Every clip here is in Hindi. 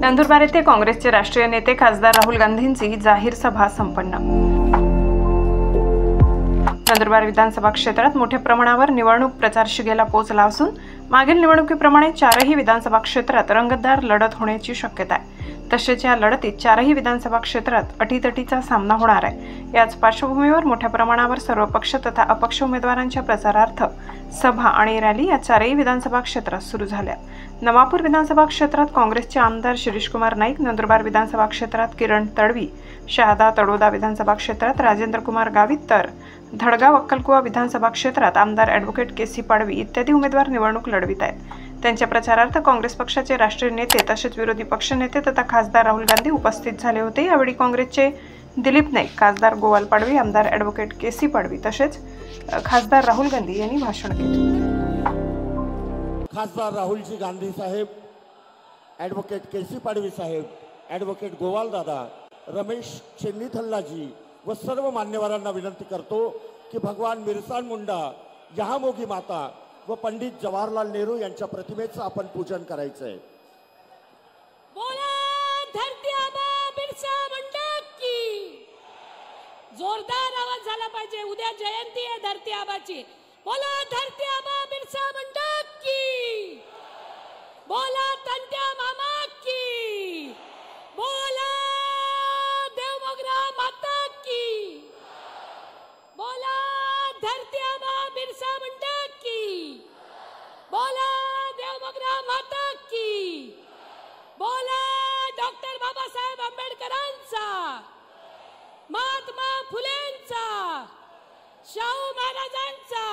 नंदुरबार येथे काँग्रेसचे राष्ट्रीय नेते खासदार राहुल गांधींची जाहीर सभा संपन्न। नंदुरबार विधानसभा क्षेत्रात मोठ्या प्रमाणावर निवडणूक प्रचार शिगेला पोहोचला असून मागील निवडणुकीप्रमाणे चारही विधानसभा क्षेत्रात रंगतदार लढत होण्याची शक्यता आहे। तसेच या लढतीत चारही विधानसभा क्षेत्रात अटीतटीचा सामना होणार आहे। याच पार्श्वभूमीवर मोठ्या प्रमाणावर सर्व पक्ष तथा अपक्ष उमेदवारांच्या प्रचारार्थ सभा आणि रॅली या चारही विधानसभा क्षेत्रात सुरू झाल्या। नवापूर विधानसभा क्षेत्रात काँग्रेसचे आमदार शिरीष कुमार नाईक, नंदुरबार विधानसभा क्षेत्रात किरण तडवी, शहादा तळोदा विधानसभा क्षेत्रात राजेंद्र कुमार गावित, तर धडगाव अक्कलकुवा विधानसभा क्षेत्रात आमदार ॲडव्होकेट के.सी. पाडवी इत्यादी उमेदवार निवडणूक लढवित आहेत। त्यांच्या प्रचारार्थ काँग्रेस पक्षाचे राष्ट्रीय नेते तसेच विरोधी पक्षनेते तथा खासदार राहुल गांधी उपस्थित झाले होते। यावेळी काँग्रेसचे दिलीप नाईक, खासदार गोवाल पाडवी, आमदार ॲडव्होकेट के.सी. पाडवी तसेच खासदार राहुल गांधी यांनी भाषण केले। खासदार राहुलजी गांधी साहेब, ॲडव्होकेट के.सी. पाडवी साहेब, ॲडव्होकेट गोवाल दादा, रमेश चेन्नीथल्लाजी व सर्व मान्यवरांना विनंती करतो की भगवान बिरसा मुंडा, जहामोगी माता व पंडित जवाहरलाल नेहरू यांच्या प्रतिमेचं आपण पूजन करायचं आहे। बोला धरती आबा बिरसा मुंडा की, जोरदार आवाज झाला पाहिजे। उद्या जयंती आहे धरती आबाची। बोला धरती आबा बिरसा मुंडा की, बोला तंट्या मामा की, बोला देवमोगरा माता की, बोला धरती आबा बिरसा मुंडा की, बोला देवमोगरा माता की, बोला डॉक्टर बाबासाहेब आंबेडकरांचा, महात्मा फुलेंचा, शाहू महाराजांचा,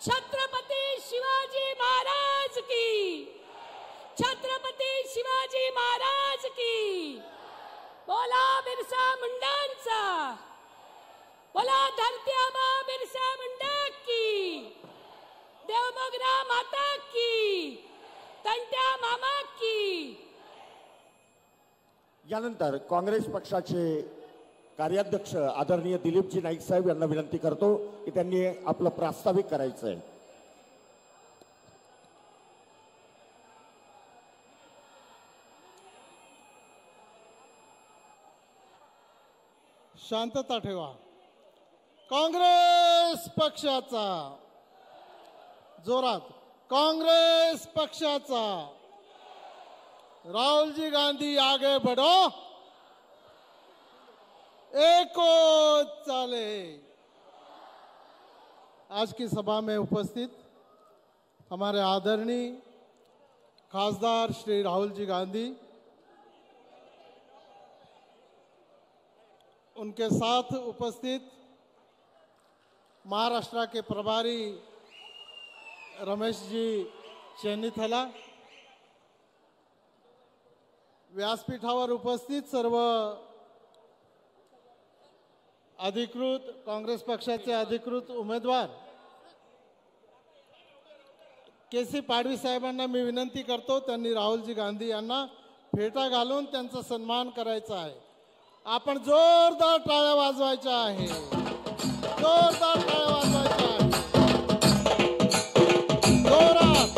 छत्रपती शिवाजी महाराज की, छत्रपती शिवाजी महाराज की, बोला बिरसा मुंडांचा, बोला धरती आबा बिरसा मुंडा की, देवमोगरा माता की, तंट्या मामा की। यानंतर काँग्रेस पक्षाचे कार्याध्यक्ष आदरणीय दिलीपजी नाईक साहेब यांना विनंती करतो की त्यांनी आपलं प्रास्ताविक करायचं आहे। शांतता ठेवा। काँग्रेस पक्षाचा, जोरात काँग्रेस पक्षाचा, राहुल गांधी आगे बढ़ो, एको चाले। आज की सभा में उपस्थित हमारे आदरणीय खासदार श्री राहुल जी गांधी, उनके साथ उपस्थित महाराष्ट्र के प्रभारी रमेश जी चेन्नीथला, व्यासपीठावर उपस्थित सर्व अधिकृत काँग्रेस पक्षाचे अधिकृत उमेदवार, के.सी. पाडवी साहेबांना मी विनंती करतो त्यांनी राहुलजी गांधी यांना फेटा घालून त्यांचा सन्मान करायचा आहे। आपण जोरदार टाळ्या वाजवायच्या आहे, जोरदार टाळ्या वाजवायच्या आहे, जोरात।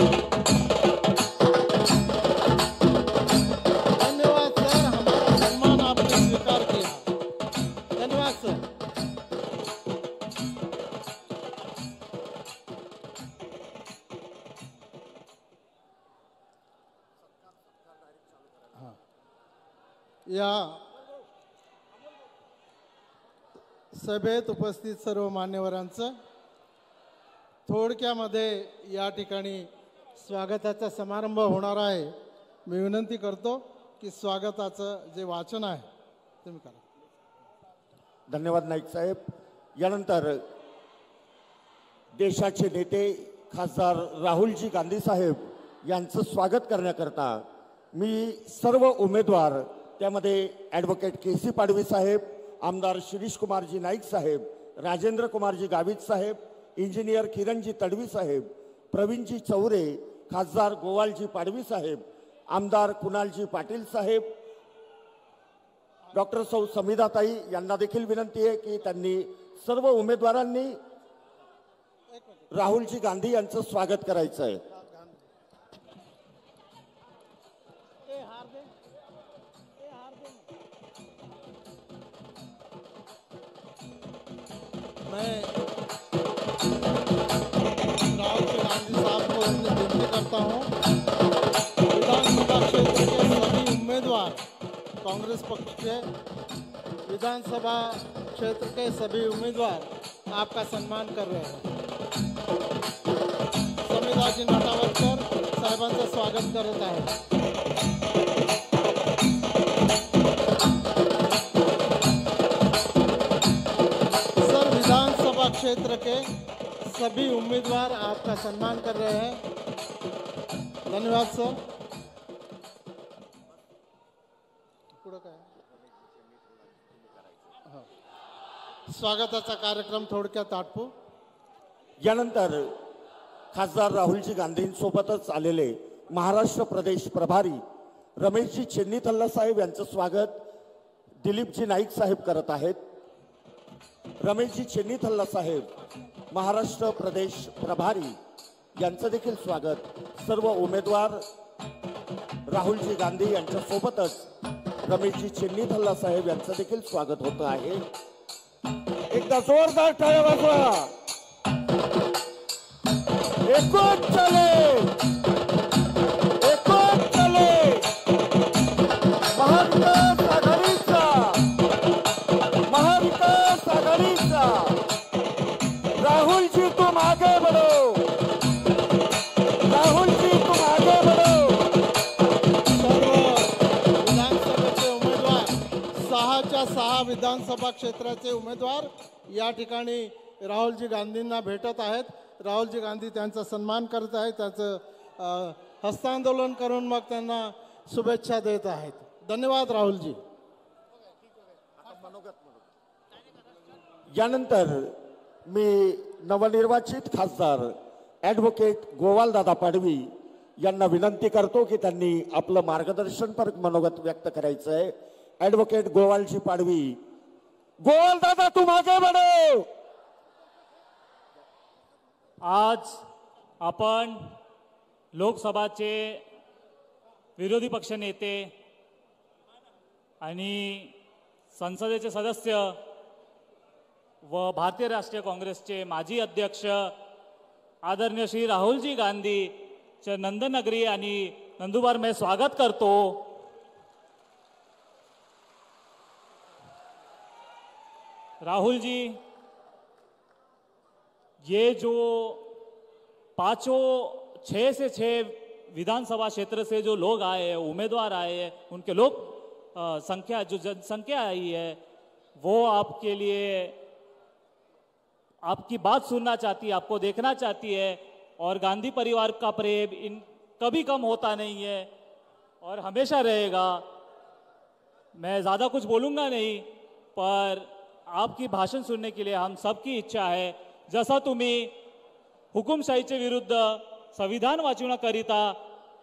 धन्यवाद सर, हमारा सम्मान आपने स्वीकार किया। धन्यवाद सर। या सभेत उपस्थित सर्व मान्यवरांचं थोडक्यामध्ये या ठिकाणी स्वागताचा समारंभ होणार आहे। मी विनंती करतो की स्वागताचं जे वाचन आहे तुम्ही करा। धन्यवाद नाईक साहेब। यानंतर देशाचे नेते खासदार राहुलजी गांधी साहेब यांचं स्वागत करण्याकरता मी सर्व उमेदवार, त्यामध्ये ॲडव्होकेट के.सी. पाडवी साहेब, आमदार शिरीष कुमारजी नाईक साहेब, राजेंद्र कुमारजी गावित साहेब, इंजिनियर किरणजी तडवी साहेब, प्रवीणजी चौरे, खासदार गोवालजी पाडवी साहेब, आमदार कुणालजी पाटील साहेब, डॉक्टर सौ समिधाताई यांना देखील विनंती आहे की त्यांनी सर्व उमेदवारांनी राहुलजी गांधी यांचं स्वागत करायचं आहे। मैं राहुल गांधी साहब को विनती करता हूं, विधानसभा क्षेत्र के सभी उम्मीदवार कांग्रेस पक्ष के विधानसभा क्षेत्र के सभी उम्मीदवार आपका सम्मान कर रहे हैं। समीराजी नाटावरकर साहेबांचं स्वागत करत आहे। सर, विधानसभा क्षेत्र के सभी उम्मीदवार आपका सम्मान कर रहे हैं। धन्यवाद सर। पुढं काय? स्वागताचा कार्यक्रम थोडक्यात आटपू। यानंतर खासदार राहुलजी गांधींसोबतच आलेले महाराष्ट्र प्रदेश प्रभारी रमेशजी चेन्नीथल्ला साहेब यांचं स्वागत दिलीपजी नाईक साहेब करत आहेत। रमेशजी चेन्नीथल्ला साहेब महाराष्ट्र प्रदेश प्रभारी यांचं देखील स्वागत सर्व उमेदवार राहुलजी गांधी यांच्या सोबतच रमेशजी चेन्नीथल्ला साहेब यांचं देखील स्वागत होत आहे। एकदा जोरदार टाळ्या वाजवा। एकच चले, एकच चले, महाविकास आघाडीचा, महाविकास आघाडीचा। राहुल जी तुम आगे बढ़ो, राहुल जी तुम आगे बढ़ो। सर्व विधानसभेचे उमेदवार 6च्या 6 विधानसभा क्षेत्राचे उमेदवार या ठिकाणी राहुलजी गांधींना भेटत आहेत। राहुलजी गांधी त्यांचा सन्मान करत आहेत, त्याचं हस्तांदोलन करून मग त्यांना शुभेच्छा देत आहेत। धन्यवाद राहुलजी। यानंतर मी नवनिर्वाचित खासदार ॲडव्होकेट गोवालदादा पाडवी यांना विनंती करतो की त्यांनी आपलं मार्गदर्शनपर मनोगत व्यक्त करायचं आहे। ॲडव्होकेट गोवालजी पाडवी। गोवालदादा तुम आगे बढ़ो। आज आपण लोकसभाचे विरोधी पक्ष नेते आणि संसदेचे सदस्य व भारतीय राष्ट्रीय काँग्रेसचे माजी अध्यक्ष आदरणीय श्री राहुलजी गांधीचे नंदनगरी आणि नंदुरबार में स्वागत करतो। राहुल जी, ये जो 6 से 6 विधानसभा क्षेत्र से जो लोग आए हैं, उम्मीदवार आए हैं, उनके संख्या जो जनसंख्या आई है वो आपके लिए आपकी बात सुनना चाहती है, आपको देखना चाहती है। और गांधी परिवार का प्रेम कभी कम होता नहीं है और हमेशा रहेगा। मैं ज़्यादा कुछ बोलूँगा नहीं, पर आपकी भाषण सुनने के लिए हम सबकी इच्छा है। जसं तुम्ही हुकुमशाहीचे विरुद्ध संविधान वाचवण्याकरिता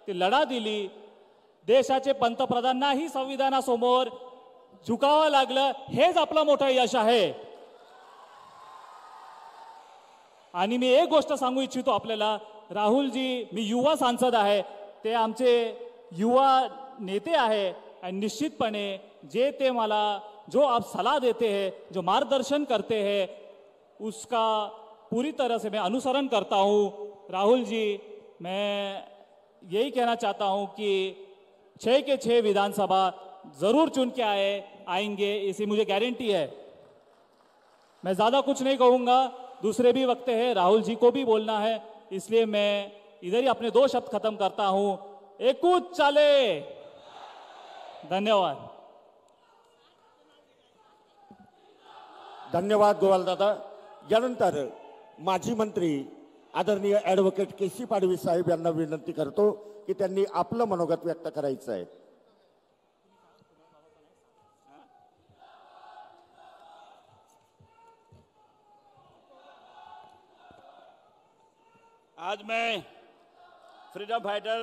ती लढा दिली, देशाचे पंतप्रधानांनाही संविधानासमोर झुकावं लागलं, हेच आपलं मोठं यश आहे। आणि मी एक गोष्ट सांगू इच्छितो आपल्याला, राहुलजी, मी युवा सांसद आहे, ते आमचे युवा नेते आहे आणि निश्चितपणे ते मला जो आप सलाह देते हैं, जो मार्गदर्शन करते हैं, उसका पूरी तरह से मैं अनुसरण करता हूँ। राहुल जी, मैं यही कहना चाहता हूँ कि 6 के 6 विधानसभा जरूर चुन के आएंगे, इसी मुझे गारंटी है। मैं ज़्यादा कुछ नहीं कहूँगा, दूसरे भी वक्त है, राहुल जी को भी बोलना है, इसलिए मैं इधर ही अपने 2 शब्द खत्म करता हूँ। एकूच चाले। धन्यवाद। धन्यवाद गोवालदादा। यानंतर माजी मंत्री आदरणीय ॲडव्होकेट केसी पाडवी साहेब यांना विनंती करतो की त्यांनी आपलं मनोगत व्यक्त करायचं आहे। आज मैं फ्रीडम फाइटर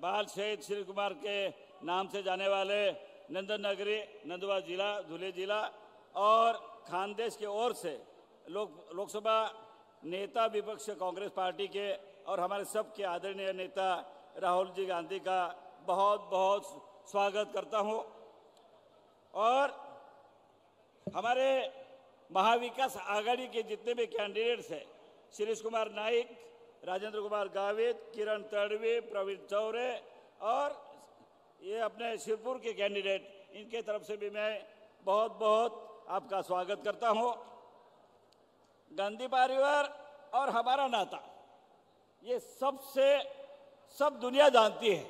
बाल शहीद श्री कुमार के नाम से जाने वाले नंदन नगरी, नंदुरबार जिला, धुले जिला और खानदेश की ओर से लोकसभा नेता विपक्ष कांग्रेस पार्टी के और हमारे सबके आदरणीय नेता राहुल जी गांधी का बहुत बहुत स्वागत करता हूं। और हमारे महाविकास आघाड़ी के जितने भी कैंडिडेट्स हैं, शिरीष कुमार नाइक, राजेंद्र कुमार गावित, किरण तड़वी, प्रवीण चौरे और ये अपने शिवपुर के कैंडिडेट, इनके तरफ से भी मैं बहुत बहुत आपका स्वागत करता हूं। गांधी परिवार और हमारा नाता, ये सब दुनिया जानती है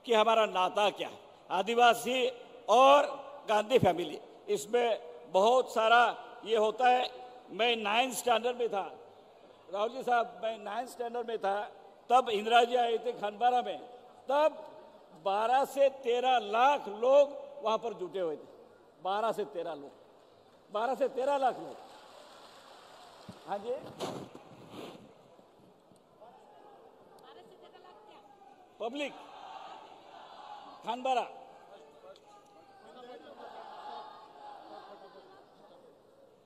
कि हमारा नाता क्या है। आदिवासी और गांधी फैमिली, इसमें बहुत सारा ये होता है। मैं 9th स्टैंडर्ड में था, राहुल जी साहब, मैं 9th स्टैंडर्ड में था, तब इंदिरा जी आए थे खानबारा में, तब 12 से 13 लाख लोग वहां पर जुटे हुए थे। 12 से 13 लोग, 12 से 13 लाख लोग। हाँ जी, पब्लिक खानबारा।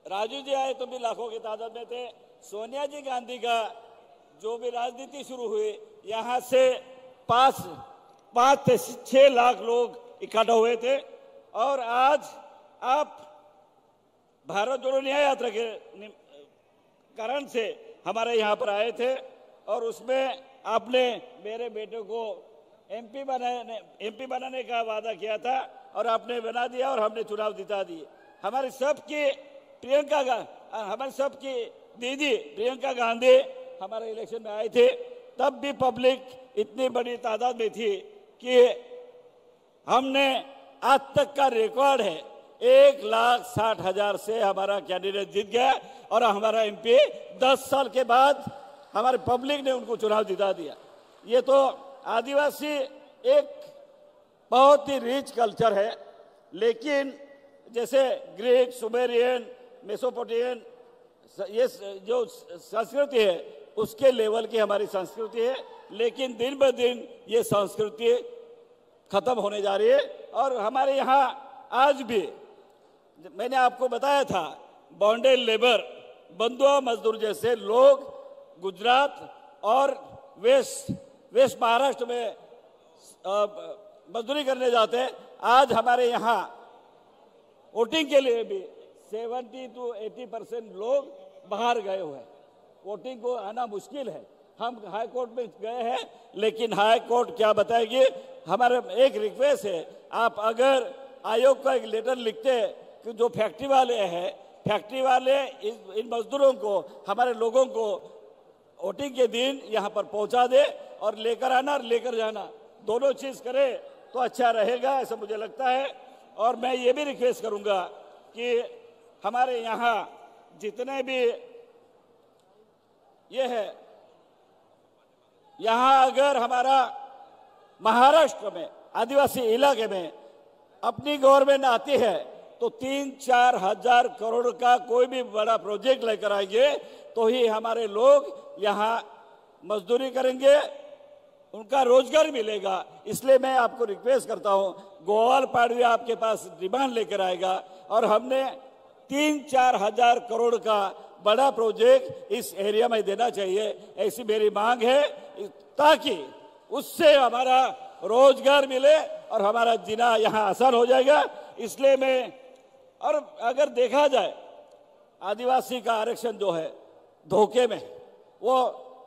राजू जी आए तो भी लाखों की तादाद में थे। सोनिया जी गांधी का जो भी राजनीति शुरू हुई, यहाँ से 5 से 6 लाख लोग इकट्ठा हुए थे। और आज आप भारत जोड़ो न्याय यात्रा के कारण से हमारे यहाँ पर आए थे और उसमें आपने मेरे बेटे को एमपी बनाने का वादा किया था और आपने बना दिया और हमने चुनाव जिता दिए। हमारे सबकी हमारे सबकी दीदी प्रियंका गांधी हमारे इलेक्शन में आए थे, तब भी पब्लिक इतनी बड़ी तादाद में थी कि हमने आज तक का रिकॉर्ड है 1,60,000 से हमारा कैंडिडेट जीत गया और हमारा एमपी 10 साल के बाद हमारे पब्लिक ने उनको चुनाव जिता दिया। ये तो आदिवासी एक बहुत ही रिच कल्चर है, लेकिन जैसे ग्रीक, सुमेरियन, मेसोपोटामियन, ये जो संस्कृति है उसके लेवल की हमारी संस्कृति है, लेकिन दिन ब दिन ये संस्कृति खत्म होने जा रही है। और हमारे यहाँ आज भी मैंने आपको बताया था, बॉन्डेड लेबर, बंधुआ मजदूर जैसे लोग गुजरात और वेस्ट महाराष्ट्र में मजदूरी करने जाते हैं। आज हमारे यहाँ वोटिंग के लिए भी 70 to 80% लोग बाहर गए हुए हैं। वोटिंग को आना मुश्किल है। हम हाई कोर्ट में गए हैं, लेकिन हाई कोर्ट क्या बताएगी। हमारा एक रिक्वेस्ट है, आप अगर आयोग का एक लेटर लिखते कि जो फैक्ट्री वाले हैं, फैक्ट्री वाले इन मजदूरों को, हमारे लोगों को वोटिंग के दिन यहाँ पर पहुँचा दे और लेकर आना और लेकर जाना, दोनों चीज़ करे तो अच्छा रहेगा, ऐसा मुझे लगता है। और मैं ये भी रिक्वेस्ट करूँगा कि हमारे यहाँ जितने भी ये है, यहाँ अगर हमारा महाराष्ट्र में आदिवासी इलाके में अपनी गवर्नमेंट आती है तो 3-4 हजार करोड़ का कोई भी बड़ा प्रोजेक्ट लेकर आएंगे तो ही हमारे लोग यहाँ मजदूरी करेंगे, उनका रोजगार मिलेगा। इसलिए मैं आपको रिक्वेस्ट करता हूँ, गोवाल पाड़वी आपके पास डिमांड लेकर आएगा और हमने 3-4 हजार करोड़ का बड़ा प्रोजेक्ट इस एरिया में देना चाहिए, ऐसी मेरी मांग है, ताकि उससे हमारा रोजगार मिले और हमारा जीना यहाँ आसान हो जाएगा। इसलिए मैं, और अगर देखा जाए आदिवासी का आरक्षण जो है धोखे में, वो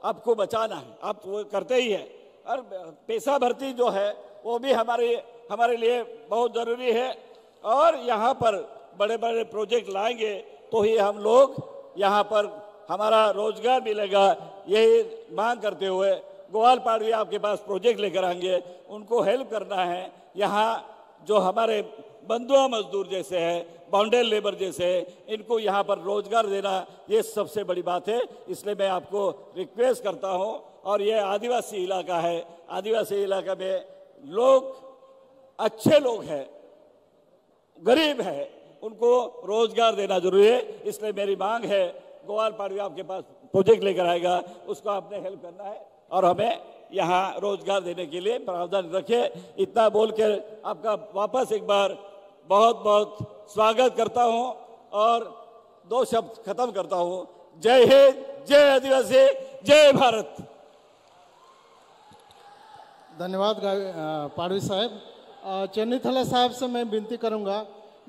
आपको बचाना है, आप वो करते ही है। और पैसा भर्ती जो है वो भी हमारे लिए बहुत जरूरी है। और यहाँ पर बड़े बड़े प्रोजेक्ट लाएंगे तो ही हम लोग यहाँ पर हमारा रोजगार मिलेगा। यही मांग करते हुए गोवाल पाड़वी आपके पास प्रोजेक्ट लेकर आएंगे, उनको हेल्प करना है। यहाँ जो हमारे बंधुआ मजदूर जैसे हैं, बॉन्डेड लेबर जैसे हैं, इनको यहाँ पर रोजगार देना, ये सबसे बड़ी बात है। इसलिए मैं आपको रिक्वेस्ट करता हूँ। और ये आदिवासी इलाका है, आदिवासी इलाका में लोग अच्छे लोग हैं, गरीब है, उनको रोजगार देना जरूरी है। इसलिए मेरी मांग है, गोवाल पाड़वी आपके पास प्रोजेक्ट लेकर आएगा, उसको आपने हेल्प करना है और हमें यहाँ रोजगार देने के लिए प्रावधान रखे। इतना बोलकर आपका वापस एक बार बहुत बहुत स्वागत करता हूँ और 2 शब्द खत्म करता हूँ। जय हिंद, जय आदिवासी, जय भारत। धन्यवाद पाड़वी साहेब। चन्नीथला साहब से मैं विनती करूंगा,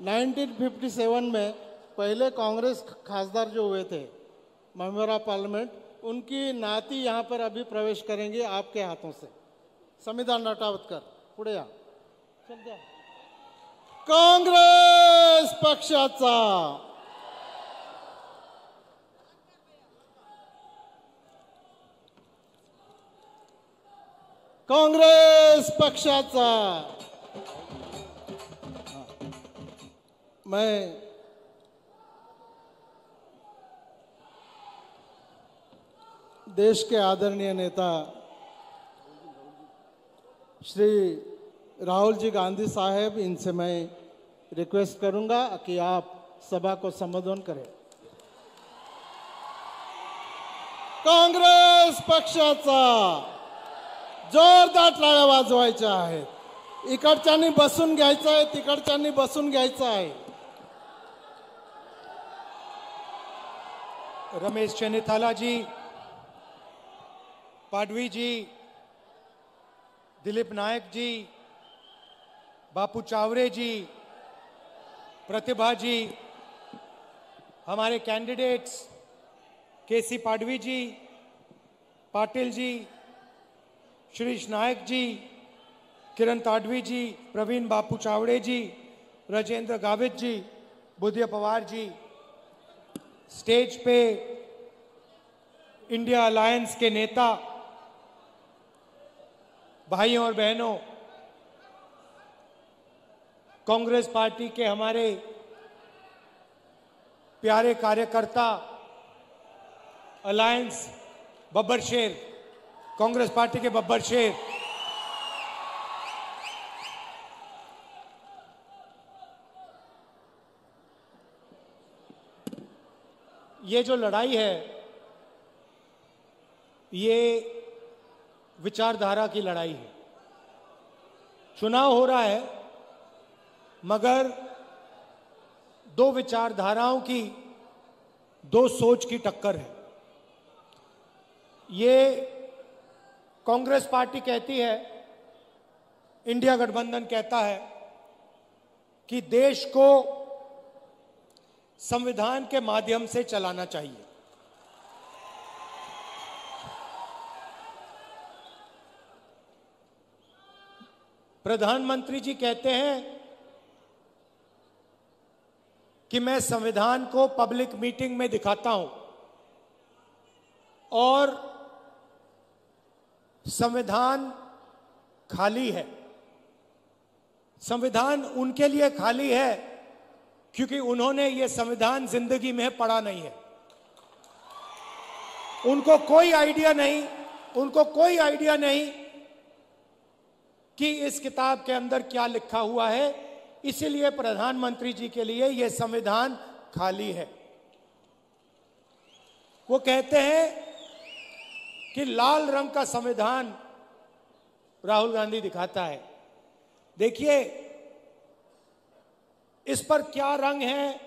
1957 में पहले कांग्रेस खासदार जो हुए थे मेंबर ऑफ पार्लियामेंट, उनकी नाती यहाँ पर अभी प्रवेश करेंगे आपके हाथों से। संविधान नटावतकर पुढे या। चल द्या। काँग्रेस पक्षाचा काँग्रेस पक्षाचा मैं देश के आदरणीय नेता श्री राहुल जी गांधी साहब, इनसे मैं रिक्वेस्ट करूंगा कि आप सभा को संबोधन करें। काँग्रेस पक्षाचा जोरदार टाळ्या वाजवायच्या आहेत। इकडच्यांनी बसून घ्यायचं आहे, तिकडच्यांनी बसून घ्यायचं आहे। रमेश चन्नीथाला जी, पाडवी जी, दिलीप नायक जी, बापू चावरे जी, प्रतिभा जी, हमारे कैंडिडेट्स केसी पाडवी जी, पाटिल जी, श्रीश नायक जी, किरण ताडवी जी, प्रवीण बापू चावड़े जी, राजेंद्र गावित जी, बुधिया पवार जी, स्टेज पे इंडिया अलायंस के नेता, भाइयों और बहनों, कांग्रेस पार्टी के हमारे प्यारे कार्यकर्ता, अलायंस बब्बर शेर, कांग्रेस पार्टी के बब्बर शेर, ये जो लड़ाई है ये विचारधारा की लड़ाई है। चुनाव हो रहा है मगर दो विचारधाराओं की, दो सोच की टक्कर है। ये कांग्रेस पार्टी कहती है, इंडिया गठबंधन कहता है कि देश को संविधान के माध्यम से चलाना चाहिए। प्रधानमंत्री जी कहते हैं कि मैं संविधान को पब्लिक मीटिंग में दिखाता हूं और संविधान खाली है। संविधान उनके लिए खाली है क्योंकि उन्होंने ये संविधान जिंदगी में पढ़ा नहीं है। उनको कोई आइडिया नहीं कि इस किताब के अंदर क्या लिखा हुआ है। इसीलिए प्रधानमंत्री जी के लिए यह संविधान खाली है। वो कहते हैं कि लाल रंग का संविधान राहुल गांधी दिखाता है। देखिए इस पर क्या रंग है,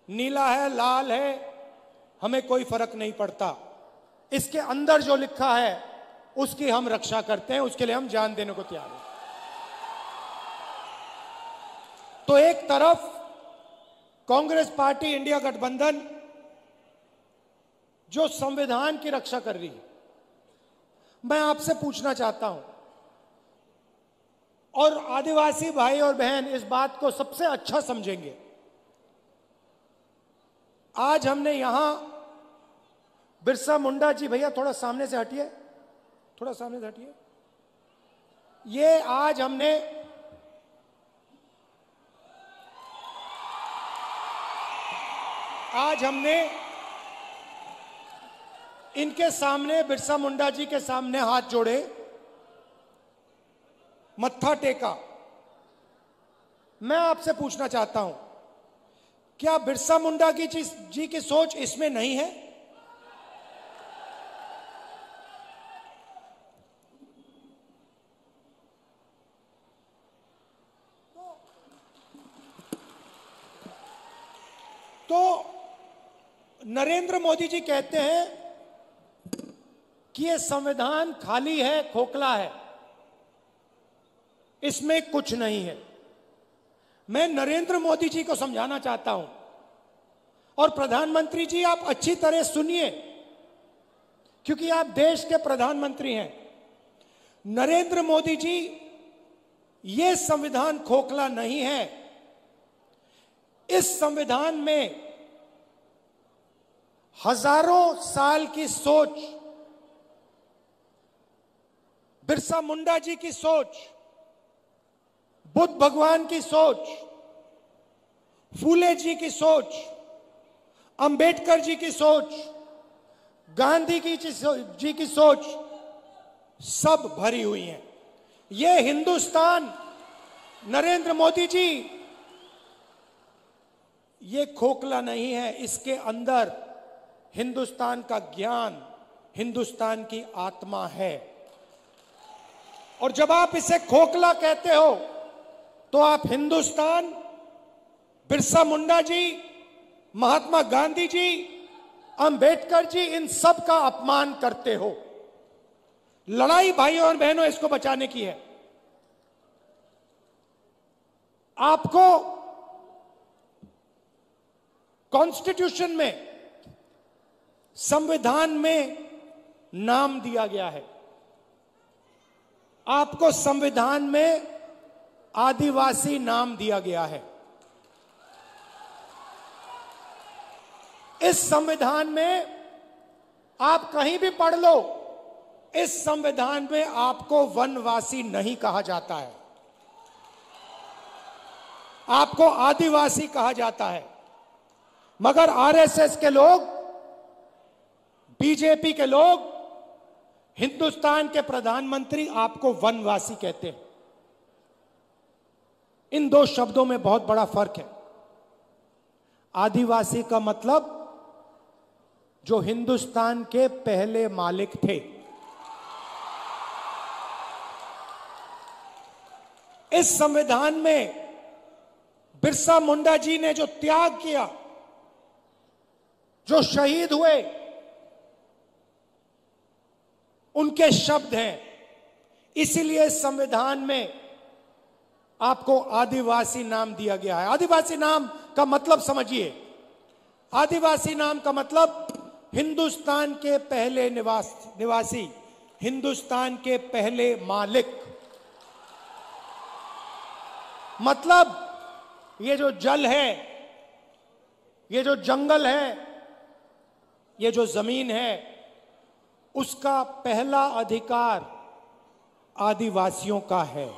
नीला है, लाल है, हमें कोई फर्क नहीं पड़ता। इसके अंदर जो लिखा है उसकी हम रक्षा करते हैं, उसके लिए हम जान देने को तैयार हैं। तो एक तरफ कांग्रेस पार्टी, इंडिया गठबंधन जो संविधान की रक्षा कर रही है, मैं आपसे पूछना चाहता हूं, और आदिवासी भाई और बहन इस बात को सबसे अच्छा समझेंगे। आज हमने यहां बिरसा मुंडा जी, भैया थोड़ा सामने से हटिए, थोड़ा सामने से हटिए। ये आज हमने इनके सामने, बिरसा मुंडा जी के सामने हाथ जोड़े, मत्था टेका। मैं आपसे पूछना चाहता हूं, क्या बिरसा मुंडा जी की सोच इसमें नहीं है? तो नरेंद्र मोदी जी कहते हैं कि यह संविधान खाली है, खोखला है। इसमें कुछ नहीं है। मैं नरेंद्र मोदी जी को समझाना चाहता हूं, और प्रधानमंत्री जी आप अच्छी तरह सुनिए, क्योंकि आप देश के प्रधानमंत्री हैं। नरेंद्र मोदी जी, ये संविधान खोखला नहीं है। इस संविधान में हजारों साल की सोच, बिरसा मुंडा जी की सोच, बुद्ध भगवान की सोच, फूले जी की सोच, अंबेडकर जी की सोच, गांधी जी की सोच सब भरी हुई है। ये हिंदुस्तान, नरेंद्र मोदी जी, ये खोखला नहीं है। इसके अंदर हिंदुस्तान का ज्ञान, हिंदुस्तान की आत्मा है। और जब आप इसे खोखला कहते हो तो आप हिंदुस्तान, बिरसा मुंडा जी, महात्मा गांधी जी, अंबेडकर जी, इन सब का अपमान करते हो। लड़ाई भाइयों और बहनों इसको बचाने की है। आपको कॉन्स्टिट्यूशन में, संविधान में नाम दिया गया है। आपको संविधान में आदिवासी नाम दिया गया है। इस संविधान में आप कहीं भी पढ़ लो, इस संविधान में आपको वनवासी नहीं कहा जाता है, आपको आदिवासी कहा जाता है। मगर आरएसएस के लोग, बीजेपी के लोग, हिंदुस्तान के प्रधानमंत्री आपको वनवासी कहते हैं। इन दो शब्दों में बहुत बड़ा फर्क है। आदिवासी का मतलब जो हिंदुस्तान के पहले मालिक थे। इस संविधान में बिरसा मुंडा जी ने जो त्याग किया, जो शहीद हुए, उनके शब्द हैं। इसीलिए संविधान में आपको आदिवासी नाम दिया गया है। आदिवासी नाम का मतलब समझिए। आदिवासी नाम का मतलब हिंदुस्तान के पहले निवासी, हिंदुस्तान के पहले मालिक। मतलब ये जो जल है, ये जो जंगल है, ये जो जमीन है, उसका पहला अधिकार आदिवासियों का है।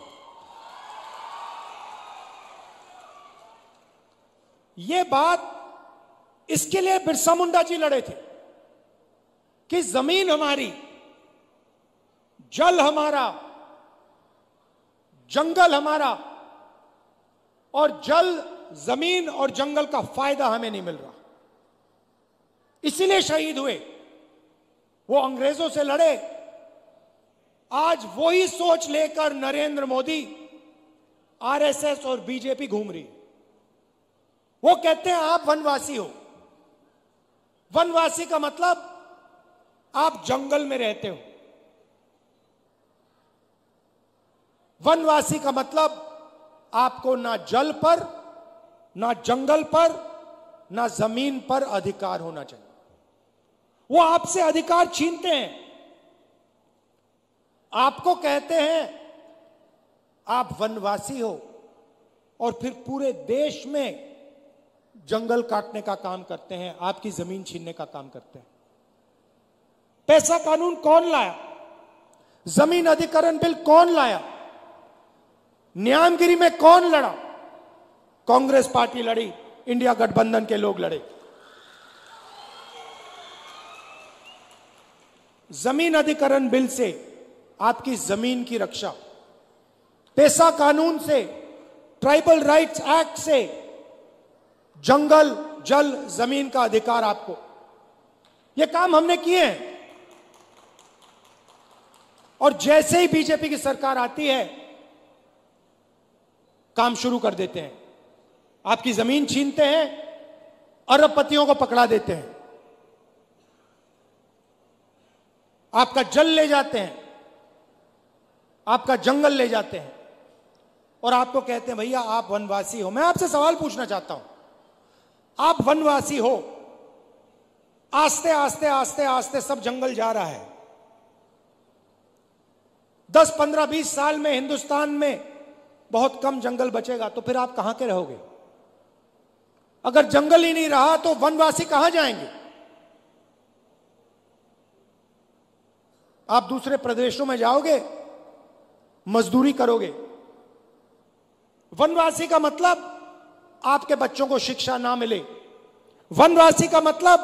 ये बात, इसके लिए बिरसा मुंडा जी लड़े थे कि जमीन हमारी, जल हमारा, जंगल हमारा, और जल, जमीन और जंगल का फायदा हमें नहीं मिल रहा। इसीलिए शहीद हुए। वो अंग्रेजों से लड़े। आज वही सोच लेकर नरेंद्र मोदी, आरएसएस और बीजेपी घूम रही है। वो कहते हैं आप वनवासी हो। वनवासी का मतलब आप जंगल में रहते हो। वनवासी का मतलब आपको ना जल पर, ना जंगल पर, ना जमीन पर अधिकार होना चाहिए। वो आपसे अधिकार छीनते हैं। आपको कहते हैं आप वनवासी हो, और फिर पूरे देश में जंगल काटने का काम करते हैं, आपकी जमीन छीनने का काम करते हैं। पैसा कानून कौन लाया? जमीन अधिग्रहण बिल कौन लाया? न्यामगिरी में कौन लड़ा? कांग्रेस पार्टी लड़ी, इंडिया गठबंधन के लोग लड़े। जमीन अधिग्रहण बिल से आपकी जमीन की रक्षा, पैसा कानून से, ट्राइबल राइट्स एक्ट से जंगल, जल, जमीन का अधिकार आपको। ये काम हमने किए हैं। और जैसे ही बीजेपी की सरकार आती है, काम शुरू कर देते हैं। आपकी जमीन छीनते हैं, अरबपतियों को पकड़ा देते हैं, आपका जल ले जाते हैं, आपका जंगल ले जाते हैं, और आपको कहते हैं भैया आप वनवासी हो। मैं आपसे सवाल पूछना चाहता हूं, आप वनवासी हो, आस्ते आस्ते आस्ते आस्ते सब जंगल जा रहा है। 10, 15, 20 साल में हिंदुस्तान में बहुत कम जंगल बचेगा, तो फिर आप कहां के रहोगे? अगर जंगल ही नहीं रहा तो वनवासी कहां जाएंगे? आप दूसरे प्रदेशों में जाओगे, मजदूरी करोगे। वनवासी का मतलब आपके बच्चों को शिक्षा ना मिले। वनवासी का मतलब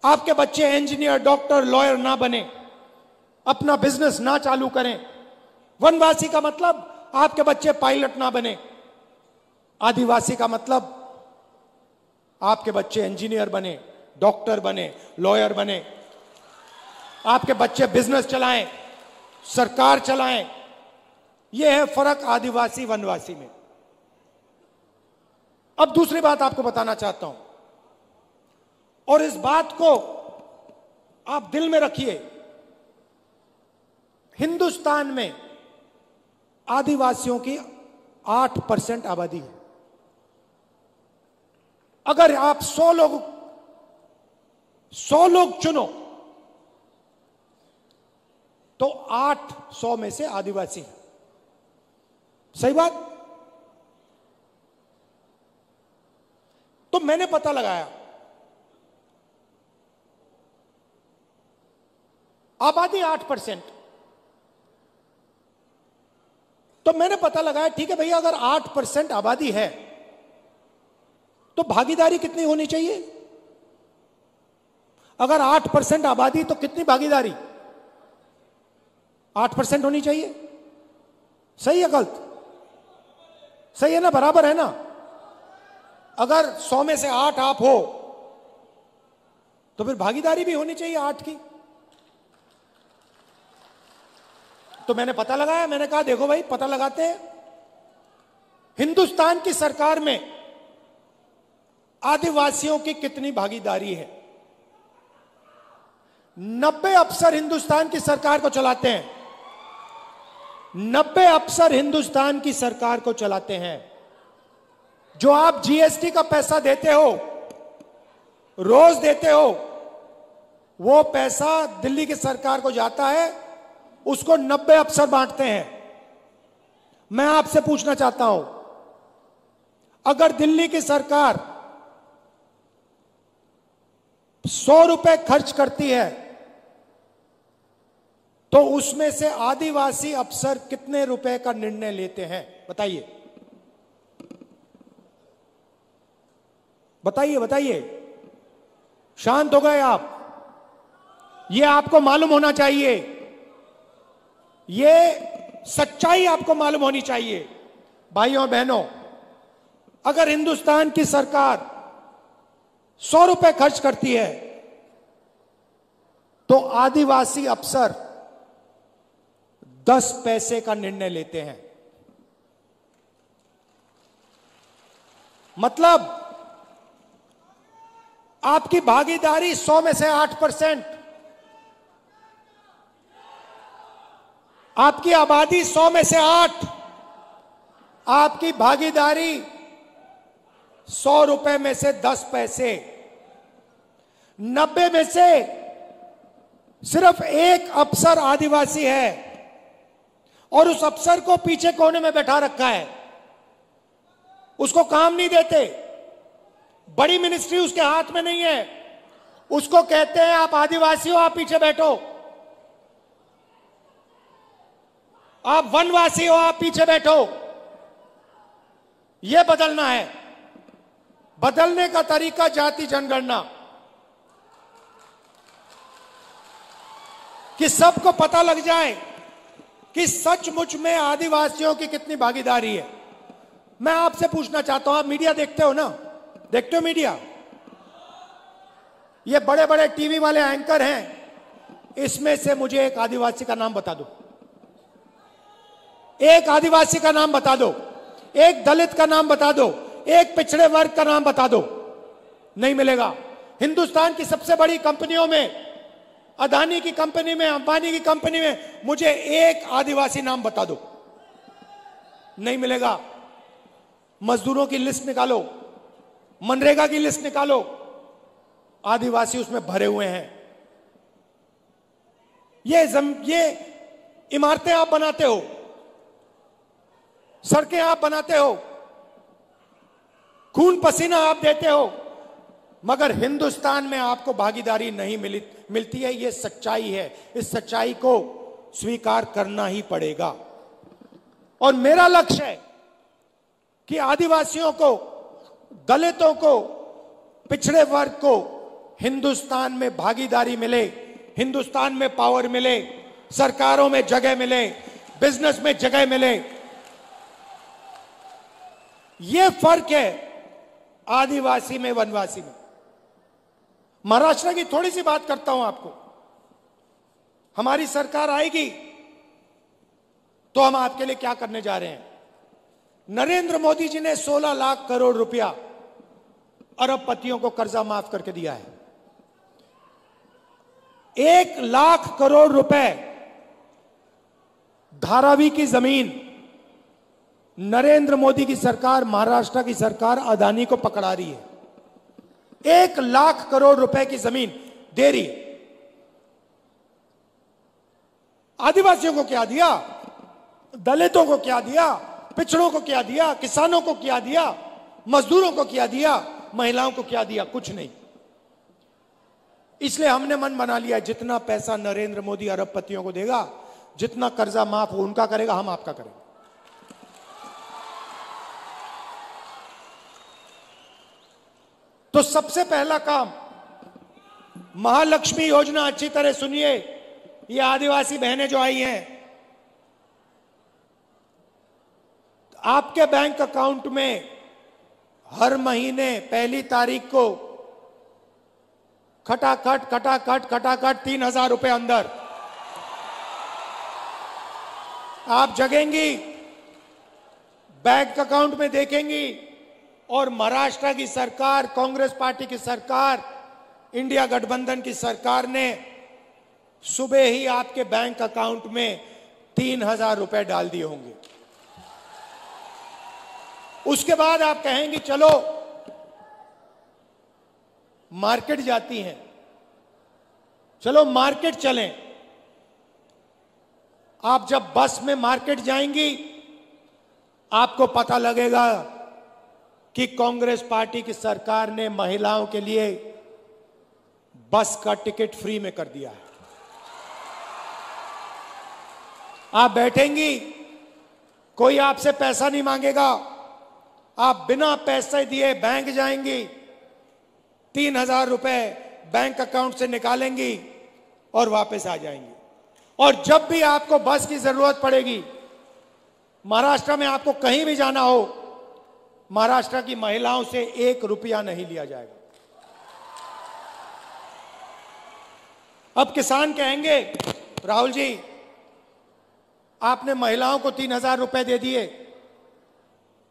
आपके बच्चे इंजीनियर, डॉक्टर, लॉयर ना बने, अपना बिजनेस ना चालू करें। वनवासी का मतलब आपके बच्चे पायलट ना बने। आदिवासी का मतलब आपके बच्चे इंजीनियर बने, डॉक्टर बने, लॉयर बने, आपके बच्चे बिजनेस चलाएं, सरकार चलाएं। यह है फर्क आदिवासी वनवासी में। अब दूसरी बात आपको बताना चाहता हूं, और इस बात को आप दिल में रखिए। हिंदुस्तान में आदिवासियों की 8% आबादी है। अगर आप 100 लोग चुनो तो 800 में से आदिवासी हैं। सही बात? तो मैंने पता लगाया, आबादी 8%, तो मैंने पता लगाया ठीक है भैया, अगर 8% आबादी है तो भागीदारी कितनी होनी चाहिए? अगर 8% आबादी तो कितनी भागीदारी? 8% होनी चाहिए। सही है गलत? सही है ना? बराबर है ना? अगर 100 में से 8 आप हो तो फिर भागीदारी भी होनी चाहिए 8 की। तो मैंने पता लगाया, मैंने कहा देखो भाई पता लगाते हैं हिंदुस्तान की सरकार में आदिवासियों की कितनी भागीदारी है। 90 अफसर हिंदुस्तान की सरकार को चलाते हैं। 90 अफसर हिंदुस्तान की सरकार को चलाते हैं। जो आप जीएसटी का पैसा देते हो, रोज देते हो, वो पैसा दिल्ली की सरकार को जाता है, उसको 90 अफसर बांटते हैं। मैं आपसे पूछना चाहता हूं, अगर दिल्ली की सरकार 100 रुपए खर्च करती है तो उसमें से आदिवासी अफसर कितने रुपए का निर्णय लेते हैं? बताइए बताइए बताइए। शांत हो गए आप? यह आपको मालूम होना चाहिए, यह सच्चाई आपको मालूम होनी चाहिए। भाइयों बहनों, अगर हिंदुस्तान की सरकार 100 रुपए खर्च करती है तो आदिवासी अफसर 10 पैसे का निर्णय लेते हैं। मतलब आपकी भागीदारी 100 में से 8%, आपकी आबादी 100 में से 8, आपकी भागीदारी 100 रुपए में से 10 पैसे। 90 में से सिर्फ एक अफसर आदिवासी है और उस अफसर को पीछे कोने में बैठा रखा है, उसको काम नहीं देते। बड़ी मिनिस्ट्री उसके हाथ में नहीं है। उसको कहते हैं आप आदिवासी हो, आप पीछे बैठो। आप वनवासी हो, आप पीछे बैठो। यह बदलना है। बदलने का तरीका जाति जनगणना, कि सबको पता लग जाए कि सचमुच में आदिवासियों की कितनी भागीदारी है। मैं आपसे पूछना चाहता हूं, आप मीडिया देखते हो ना? देखते हो मीडिया? ये बड़े बड़े टीवी वाले एंकर हैं, इसमें से मुझे एक आदिवासी का नाम बता दो। एक आदिवासी का नाम बता दो, एक दलित का नाम बता दो, एक पिछड़े वर्ग का नाम बता दो। नहीं मिलेगा। हिंदुस्तान की सबसे बड़ी कंपनियों में, अदानी की कंपनी में, अंबानी की कंपनी में, मुझे एक आदिवासी नाम बता दो। नहीं मिलेगा। मजदूरों की लिस्ट निकालो, मनरेगा की लिस्ट निकालो, आदिवासी उसमें भरे हुए हैं। ये इमारतें आप बनाते हो, सड़कें आप बनाते हो, खून पसीना आप देते हो, मगर हिंदुस्तान में आपको भागीदारी नहीं मिलती है। यह सच्चाई है, इस सच्चाई को स्वीकार करना ही पड़ेगा। और मेरा लक्ष्य है कि आदिवासियों को, दलितों को, पिछड़े वर्ग को हिंदुस्तान में भागीदारी मिले, हिंदुस्तान में पावर मिले, सरकारों में जगह मिले, बिजनेस में जगह मिले। यह फर्क है आदिवासी में, वनवासी में। महाराष्ट्र की थोड़ी सी बात करता हूं आपको। हमारी सरकार आएगी तो हम आपके लिए क्या करने जा रहे हैं। नरेंद्र मोदी जी ने 16 लाख करोड़ रुपया अरबपतियों को कर्जा माफ करके दिया है। 1 लाख करोड़ रुपए धारावी की जमीन नरेंद्र मोदी की सरकार, महाराष्ट्र की सरकार अदानी को पकड़ा रही है। 1 लाख करोड़ रुपए की जमीन दे रही है। आदिवासियों को क्या दिया, दलितों को क्या दिया, पिछड़ों को क्या दिया, किसानों को क्या दिया, मजदूरों को क्या दिया, महिलाओं को क्या दिया? कुछ नहीं। इसलिए हमने मन बना लिया, जितना पैसा नरेंद्र मोदी अरबपतियों को देगा, जितना कर्जा माफ हो उनका करेगा, हम आपका करेंगे। तो सबसे पहला काम, महालक्ष्मी योजना, अच्छी तरह सुनिए। ये आदिवासी बहनें जो आई हैं, आपके बैंक अकाउंट में हर महीने 1 तारीख को खटाखट 3,000 रुपए अंदर आप जगेंगी, बैंक अकाउंट में देखेंगी। और महाराष्ट्र की सरकार, कांग्रेस पार्टी की सरकार, इंडिया गठबंधन की सरकार ने सुबह ही आपके बैंक अकाउंट में 3,000 रुपए डाल दिए होंगे। उसके बाद आप कहेंगे चलो मार्केट जाती हैं, चलो मार्केट चलें। आप जब बस में मार्केट जाएंगी, आपको पता लगेगा कि कांग्रेस पार्टी की सरकार ने महिलाओं के लिए बस का टिकट फ्री में कर दिया है। आप बैठेंगी, कोई आपसे पैसा नहीं मांगेगा, आप बिना पैसे दिए बैंक जाएंगी, 3,000 रुपए बैंक अकाउंट से निकालेंगी और वापस आ जाएंगी। और जब भी आपको बस की जरूरत पड़ेगी, महाराष्ट्र में आपको कहीं भी जाना हो, महाराष्ट्र की महिलाओं से 1 रुपया नहीं लिया जाएगा। अब किसान कहेंगे, राहुल जी आपने महिलाओं को 3,000 रुपए दे दिए,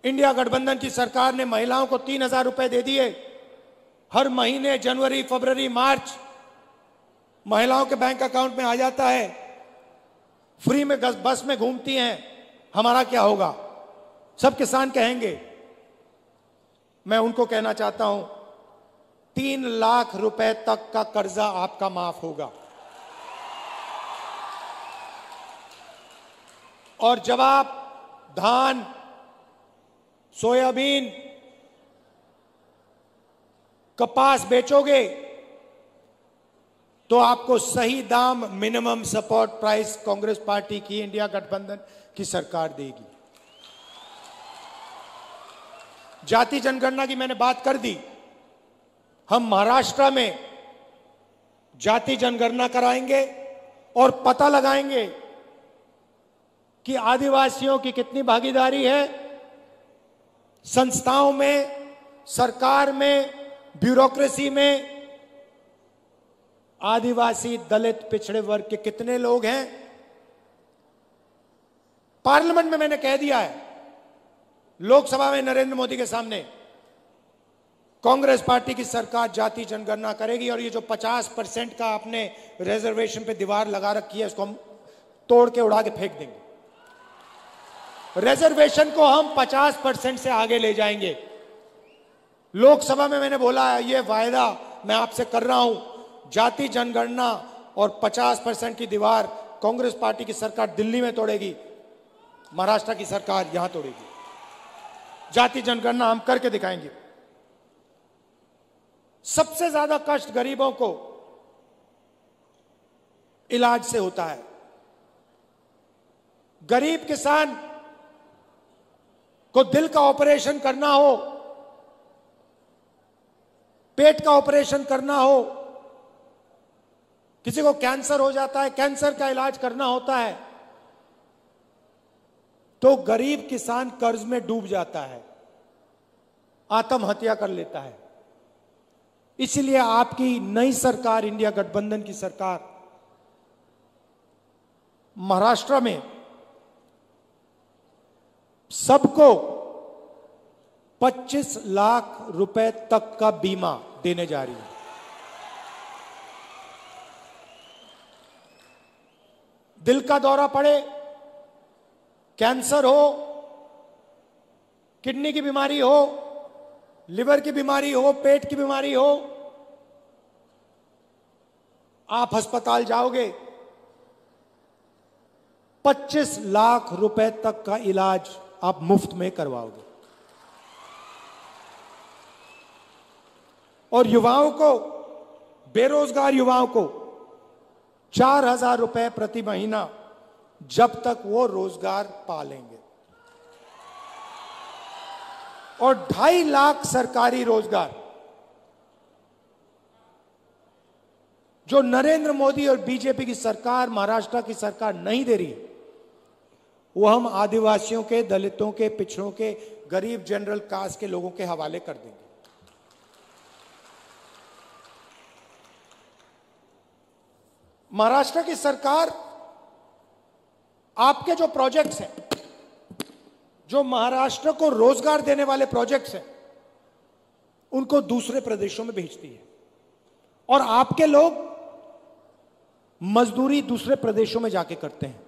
इंडिया गठबंधन की सरकार ने महिलाओं को 3,000 रुपए दे दिए, हर महीने जनवरी, फरवरी, मार्च महिलाओं के बैंक अकाउंट में आ जाता है, फ्री में बस में घूमती हैं, हमारा क्या होगा? सब किसान कहेंगे। मैं उनको कहना चाहता हूं, 3 लाख रुपए तक का कर्जा आपका माफ होगा। और जब आप धान, सोयाबीन, कपास बेचोगे तो आपको सही दाम, minimum support price Congress party की, इंडिया गठबंधन की सरकार देगी। जाति जनगणना की मैंने बात कर दी। हम महाराष्ट्र में जाति जनगणना कराएंगे और पता लगाएंगे कि आदिवासियों की कितनी भागीदारी है संस्थाओं में, सरकार में, ब्यूरोक्रेसी में। आदिवासी, दलित, पिछड़े वर्ग के कितने लोग हैं। पार्लियामेंट में मैंने कह दिया है, लोकसभा में नरेंद्र मोदी के सामने, कांग्रेस पार्टी की सरकार जाति जनगणना करेगी और ये जो 50% का आपने रिजर्वेशन पे दीवार लगा रखी है, उसको हम तोड़ के उड़ा के फेंक देंगे। रिजर्वेशन को हम 50% से आगे ले जाएंगे। लोकसभा में मैंने बोला है, ये वायदा मैं आपसे कर रहा हूं, जाति जनगणना और 50% की दीवार कांग्रेस पार्टी की सरकार दिल्ली में तोड़ेगी, महाराष्ट्र की सरकार यहां तोड़ेगी। जाति जनगणना हम करके दिखाएंगे। सबसे ज्यादा कष्ट गरीबों को इलाज से होता है। गरीब किसान को दिल का ऑपरेशन करना हो, पेट का ऑपरेशन करना हो, किसी को कैंसर हो जाता है, कैंसर का इलाज करना होता है, तो गरीब किसान कर्ज में डूब जाता है, आत्महत्या कर लेता है। इसलिए आपकी नई सरकार, इंडिया गठबंधन की सरकार, महाराष्ट्र में सबको 25 लाख रुपए तक का बीमा देने जा रही है। दिल का दौरा पड़े, कैंसर हो, किडनी की बीमारी हो, लिवर की बीमारी हो, पेट की बीमारी हो, आप अस्पताल जाओगे, 25 लाख रुपए तक का इलाज आप मुफ्त में करवाओगे। और युवाओं को, बेरोजगार युवाओं को 4,000 रुपए प्रति महीना जब तक वो रोजगार पा लेंगे। और 2.5 लाख सरकारी रोजगार जो नरेंद्र मोदी और बीजेपी की सरकार, महाराष्ट्र की सरकार नहीं दे रही, वो हम आदिवासियों के, दलितों के, पिछड़ों के, गरीब जनरल कास्ट के लोगों के हवाले कर देंगे। महाराष्ट्र की सरकार आपके जो प्रोजेक्ट्स हैं, जो महाराष्ट्र को रोजगार देने वाले प्रोजेक्ट्स हैं, उनको दूसरे प्रदेशों में भेजती है और आपके लोग मजदूरी दूसरे प्रदेशों में जाके करते हैं।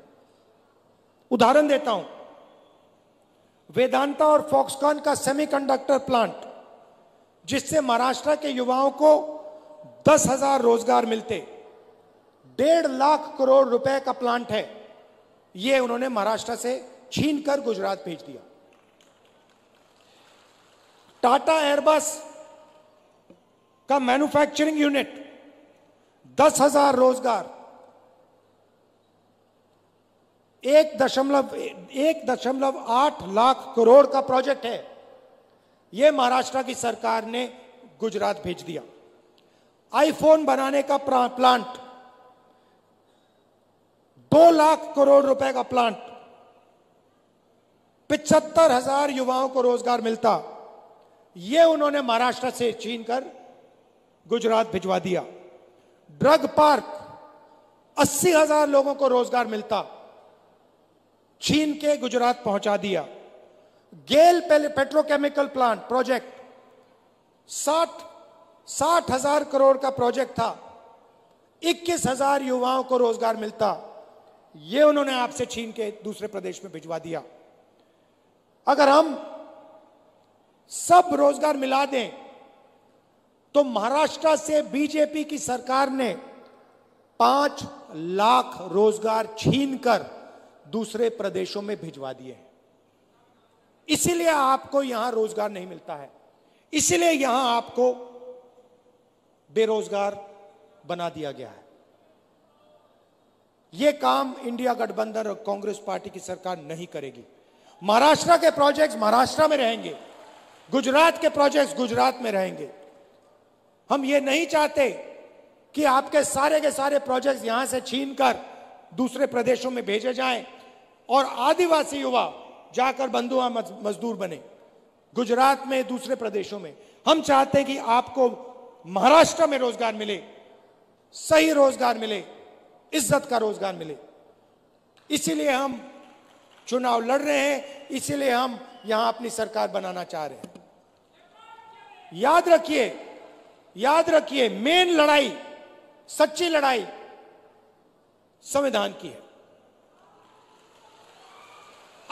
उदाहरण देता हूं, वेदांता और फॉक्सकॉन का सेमीकंडक्टर प्लांट, जिससे महाराष्ट्र के युवाओं को 10,000 रोजगार मिलते, 1.5 लाख करोड़ रुपए का प्लांट है, यह उन्होंने महाराष्ट्र से छीनकर गुजरात भेज दिया। टाटा एयरबस का मैन्युफैक्चरिंग यूनिट, 10,000 रोजगार, 1.8 लाख करोड़ का प्रोजेक्ट है, यह महाराष्ट्र की सरकार ने गुजरात भेज दिया। आईफोन बनाने का प्लांट, 2 लाख करोड़ रुपए का प्लांट, 75,000 युवाओं को रोजगार मिलता, यह उन्होंने महाराष्ट्र से छीनकर गुजरात भिजवा दिया। ड्रग पार्क, 80,000 लोगों को रोजगार मिलता, छीन के गुजरात पहुंचा दिया। गेल पेट्रोकेमिकल प्लांट प्रोजेक्ट, 60,000 करोड़ का प्रोजेक्ट था, 21,000 युवाओं को रोजगार मिलता, यह उन्होंने आपसे छीन के दूसरे प्रदेश में भिजवा दिया। अगर हम सब रोजगार मिला दें तो महाराष्ट्र से बीजेपी की सरकार ने 5 लाख रोजगार छीनकर दूसरे प्रदेशों में भिजवा दिए हैं। इसीलिए आपको यहां रोजगार नहीं मिलता है, इसीलिए यहां आपको बेरोजगार बना दिया गया है। यह काम इंडिया गठबंधन और कांग्रेस पार्टी की सरकार नहीं करेगी। महाराष्ट्र के प्रोजेक्ट्स महाराष्ट्र में रहेंगे, गुजरात के प्रोजेक्ट्स गुजरात में रहेंगे। हम ये नहीं चाहते कि आपके के सारे प्रोजेक्ट्स यहां से छीनकर दूसरे प्रदेशों में भेजे जाएं और आदिवासी युवा जाकर बंधुआ मजदूर बने गुजरात में, दूसरे प्रदेशों में। हम चाहते हैं कि आपको महाराष्ट्र में रोजगार मिले, सही रोजगार मिले, इज्जत का रोजगार मिले। इसीलिए हम चुनाव लड़ रहे हैं, इसीलिए हम यहां अपनी सरकार बनाना चाह रहे हैं। याद रखिए, मेन लड़ाई, सच्ची लड़ाई संविधान की है।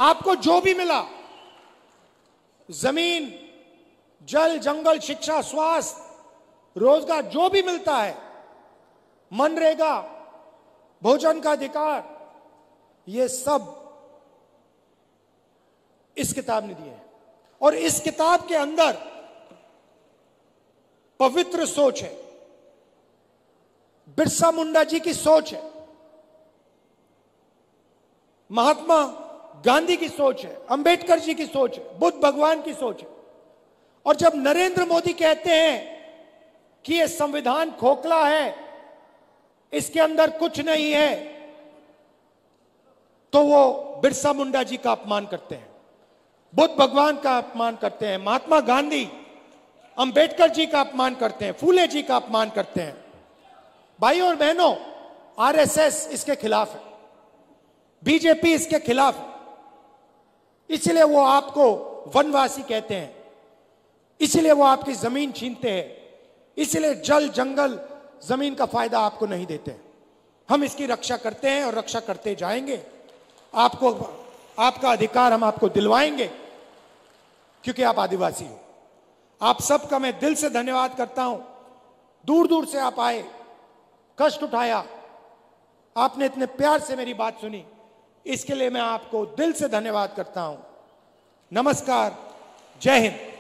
आपको जो भी मिला, जमीन, जल, जंगल, शिक्षा, स्वास्थ्य, रोजगार, जो भी मिलता है, मनरेगा, भोजन का अधिकार, ये सब इस किताब ने दिए हैं। और इस किताब के अंदर पवित्र सोच है, बिरसा मुंडा जी की सोच है, महात्मा गांधी की सोच है, अंबेडकर जी की सोच है, बुद्ध भगवान की सोच है। और जब नरेंद्र मोदी कहते हैं कि यह संविधान खोखला है, इसके अंदर कुछ नहीं है, तो वो बिरसा मुंडा जी का अपमान करते हैं, बुद्ध भगवान का अपमान करते हैं, महात्मा गांधी, अंबेडकर जी का अपमान करते हैं, फूले जी का अपमान करते हैं। भाइयों और बहनों, आरएसएस इसके खिलाफ है, बीजेपी इसके खिलाफ है, इसलिए वो आपको वनवासी कहते हैं, इसलिए वो आपकी जमीन छीनते हैं, इसलिए जल, जंगल, जमीन का फायदा आपको नहीं देते। हम इसकी रक्षा करते हैं और रक्षा करते जाएंगे। आपको आपका अधिकार हम आपको दिलवाएंगे, क्योंकि आप आदिवासी हो। आप सबका मैं दिल से धन्यवाद करता हूं। दूर दूर से आप आए, कष्ट उठाया, आपने इतने प्यार से मेरी बात सुनी, इसके लिए मैं आपको दिल से धन्यवाद करता हूं। नमस्कार, जय हिंद।